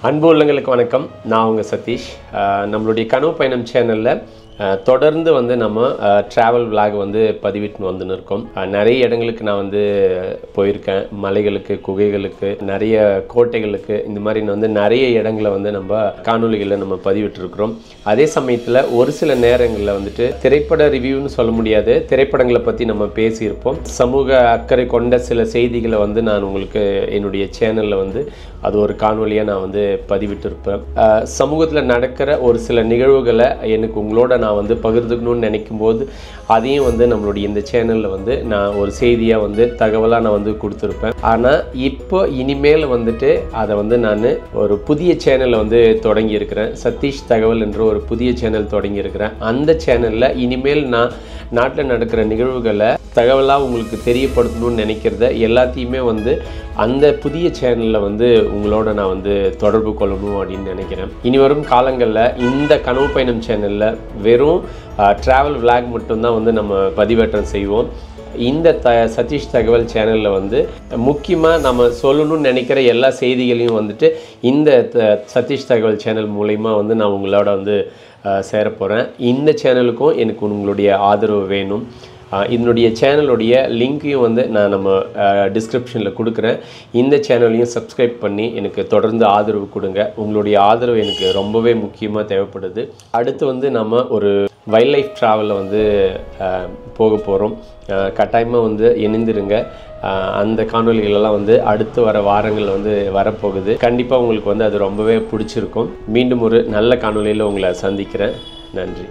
அன்பு உள்ளங்களுக்கு வணக்கம். நான் உங்கள் சதீஷ். நம்மளுடைய கனவு பயணம் சேனலில் தொடர்ந்து வந்து நம்ம ட்ராவல் விளாக் வந்து பதிவிட்டு வந்துன்னு இருக்கோம். நிறைய இடங்களுக்கு நான் வந்து போயிருக்கேன். மலைகளுக்கு, குகைகளுக்கு, நிறைய கோட்டைகளுக்கு, இந்த மாதிரி வந்து நிறைய இடங்களை வந்து நம்ம காணொலிகளில் நம்ம பதிவிட்டுருக்கிறோம். அதே சமயத்தில் ஒரு சில நேரங்களில் வந்துட்டு திரைப்பட ரிவ்யூன்னு சொல்ல முடியாது, திரைப்படங்களை பற்றி நம்ம பேசியிருப்போம். சமூக அக்கறை கொண்ட சில செய்திகளை வந்து நான் உங்களுக்கு என்னுடைய சேனலில் வந்து அது ஒரு காணொலியாக நான் வந்து பதிவிட்டிருப்பேன். சமூகத்தில் நடக்கிற ஒரு சில நிகழ்வுகளை எனக்கு உங்களோட நான் வந்து பகிர்ந்துக்கணும்னு நினைக்கும் போது அதையும் வந்து நம்மளுடைய இந்த சேனலில் வந்து நான் ஒரு செய்தியாக வந்து தகவலாக நான் வந்து கொடுத்துருப்பேன். ஆனால் இப்போ இனிமேல் வந்துட்டு அதை வந்து நான் ஒரு புதிய சேனலை வந்து தொடங்கியிருக்கிறேன். சதீஷ் தகவல் என்ற ஒரு புதிய சேனல் தொடங்கியிருக்கிறேன். அந்த சேனலில் இனிமேல் நான் நாட்டில் நடக்கிற நிகழ்வுகளை தகவலாக உங்களுக்கு தெரியப்படுத்தணும்னு நினைக்கிறத எல்லாத்தையுமே வந்து அந்த புதிய சேனலில் வந்து உங்களோட நான் வந்து தொடர்பு கொள்ளணும் அப்படின்னு நினைக்கிறேன். இனி வரும் காலங்களில் இந்த கனவு பயணம் சேனலில் வெறும் ட்ராவல் விளாக் மட்டும்தான் வந்து நம்ம பதிவேற்றம் செய்வோம். இந்த சதீஷ் தகவல் சேனலில் வந்து முக்கியமாக நம்ம சொல்லணும்னு நினைக்கிற எல்லா செய்திகளையும் வந்துட்டு இந்த சதீஷ் தகவல் சேனல் மூலமா வந்து நான் உங்களோட வந்து சேரப்போகிறேன். இந்த சேனலுக்கும் எனக்கு உங்களுடைய ஆதரவு வேணும். இதனுடைய சேனலுடைய லிங்க்கையும் வந்து நான் நம்ம டிஸ்கிரிப்ஷனில் கொடுக்குறேன். இந்த சேனலையும் சப்ஸ்கிரைப் பண்ணி எனக்கு தொடர்ந்து ஆதரவு கொடுங்க. உங்களுடைய ஆதரவு எனக்கு ரொம்பவே முக்கியமாக தேவைப்படுது. அடுத்து வந்து நம்ம ஒரு வைல்ட் லைஃப் ட்ராவலில் வந்து போக போகிறோம். கட்டாயமாக வந்து இணைந்திருங்க. அந்த காணொலிகளெல்லாம் வந்து அடுத்து வர வாரங்கள் வந்து வரப்போகுது. கண்டிப்பாக உங்களுக்கு வந்து அது ரொம்பவே பிடிச்சிருக்கும். மீண்டும் ஒரு நல்ல காணொலியில் உங்களை சந்திக்கிறேன். நன்றி.